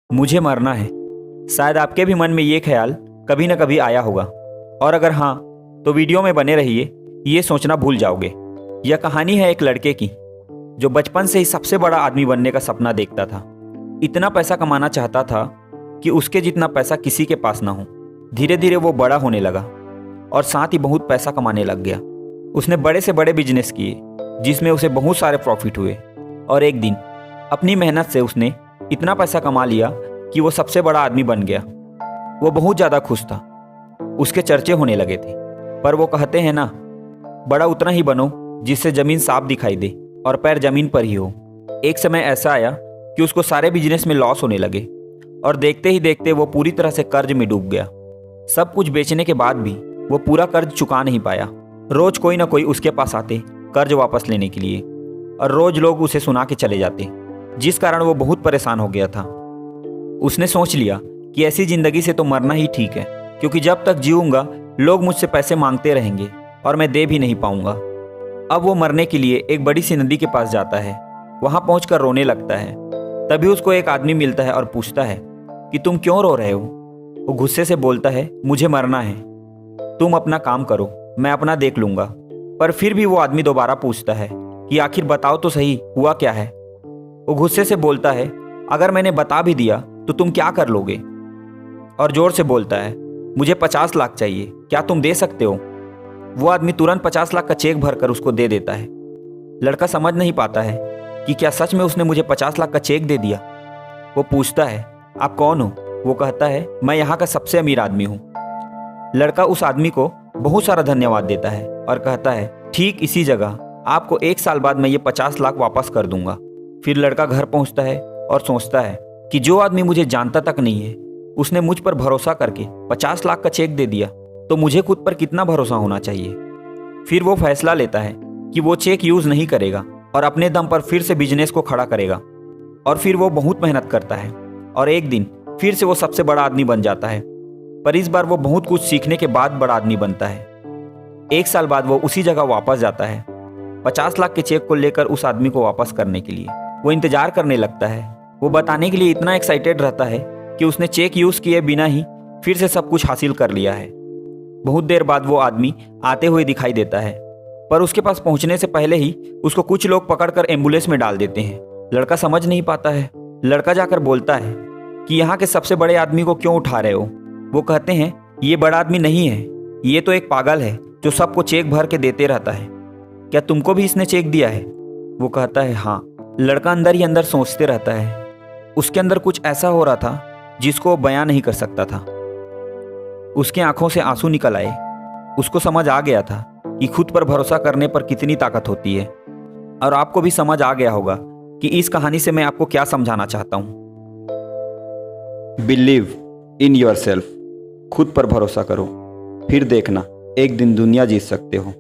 मुझे मरना है। शायद आपके भी मन में ये ख्याल कभी न कभी आया होगा, और अगर हाँ तो वीडियो में बने रहिए, ये सोचना भूल जाओगे। यह कहानी है एक लड़के की जो बचपन से ही सबसे बड़ा आदमी बनने का सपना देखता था। इतना पैसा कमाना चाहता था कि उसके जितना पैसा किसी के पास ना हो। धीरे धीरे वो बड़ा होने लगा और साथ ही बहुत पैसा कमाने लग गया। उसने बड़े से बड़े बिजनेस किए जिसमें उसे बहुत सारे प्रॉफिट हुए, और एक दिन अपनी मेहनत से उसने इतना पैसा कमा लिया कि वो सबसे बड़ा आदमी बन गया। वो बहुत ज़्यादा खुश था, उसके चर्चे होने लगे थे। पर वो कहते हैं ना, बड़ा उतना ही बनो जिससे ज़मीन साफ दिखाई दे और पैर ज़मीन पर ही हो। एक समय ऐसा आया कि उसको सारे बिजनेस में लॉस होने लगे और देखते ही देखते वो पूरी तरह से कर्ज में डूब गया। सब कुछ बेचने के बाद भी वो पूरा कर्ज चुका नहीं पाया। रोज कोई ना कोई उसके पास आते कर्ज वापस लेने के लिए, और रोज लोग उसे सुना के चले जाते, जिस कारण वो बहुत परेशान हो गया था। उसने सोच लिया कि ऐसी जिंदगी से तो मरना ही ठीक है, क्योंकि जब तक जीऊंगा लोग मुझसे पैसे मांगते रहेंगे और मैं दे भी नहीं पाऊंगा। अब वो मरने के लिए एक बड़ी सी नदी के पास जाता है। वहां पहुंचकर रोने लगता है। तभी उसको एक आदमी मिलता है और पूछता है कि तुम क्यों रो रहे हो। वो गुस्से से बोलता है, मुझे मरना है, तुम अपना काम करो, मैं अपना देख लूंगा। पर फिर भी वो आदमी दोबारा पूछता है कि आखिर बताओ तो सही, हुआ क्या है। वो गुस्से से बोलता है, अगर मैंने बता भी दिया तो तुम क्या कर लोगे। और जोर से बोलता है, मुझे 50 लाख चाहिए, क्या तुम दे सकते हो। वो आदमी तुरंत 50 लाख का चेक भरकर उसको दे देता है। लड़का समझ नहीं पाता है कि क्या सच में उसने मुझे 50 लाख का चेक दे दिया। वो पूछता है, आप कौन हो। वो कहता है, मैं यहाँ का सबसे अमीर आदमी हूँ। लड़का उस आदमी को बहुत सारा धन्यवाद देता है और कहता है, ठीक इसी जगह आपको 1 साल बाद मैं ये 50 लाख वापस कर दूंगा। फिर लड़का घर पहुंचता है और सोचता है कि जो आदमी मुझे जानता तक नहीं है, उसने मुझ पर भरोसा करके 50 लाख का चेक दे दिया, तो मुझे खुद पर कितना भरोसा होना चाहिए। फिर वो फैसला लेता है कि वो चेक यूज नहीं करेगा और अपने दम पर फिर से बिजनेस को खड़ा करेगा। और फिर वो बहुत मेहनत करता है और एक दिन फिर से वो सबसे बड़ा आदमी बन जाता है। पर इस बार वो बहुत कुछ सीखने के बाद बड़ा आदमी बनता है। 1 साल बाद वो उसी जगह वापस जाता है 50 लाख के चेक को लेकर उस आदमी को वापस करने के लिए। वो इंतजार करने लगता है। वो बताने के लिए इतना एक्साइटेड रहता है कि उसने चेक यूज किए बिना ही फिर से सब कुछ हासिल कर लिया है। बहुत देर बाद वो आदमी आते हुए दिखाई देता है, पर उसके पास पहुंचने से पहले ही उसको कुछ लोग पकड़कर एम्बुलेंस में डाल देते हैं। लड़का समझ नहीं पाता है। लड़का जाकर बोलता है कि यहाँ के सबसे बड़े आदमी को क्यों उठा रहे हो। वो कहते हैं, ये बड़ा आदमी नहीं है, ये तो एक पागल है जो सबको चेक भर के देते रहता है। क्या तुमको भी इसने चेक दिया है। वो कहता है, हाँ। लड़का अंदर ही अंदर सोचते रहता है। उसके अंदर कुछ ऐसा हो रहा था जिसको वो बयां नहीं कर सकता था। उसके आंखों से आंसू निकल आए। उसको समझ आ गया था कि खुद पर भरोसा करने पर कितनी ताकत होती है। और आपको भी समझ आ गया होगा कि इस कहानी से मैं आपको क्या समझाना चाहता हूं। Believe in your self. खुद पर भरोसा करो, फिर देखना एक दिन दुनिया जीत सकते हो।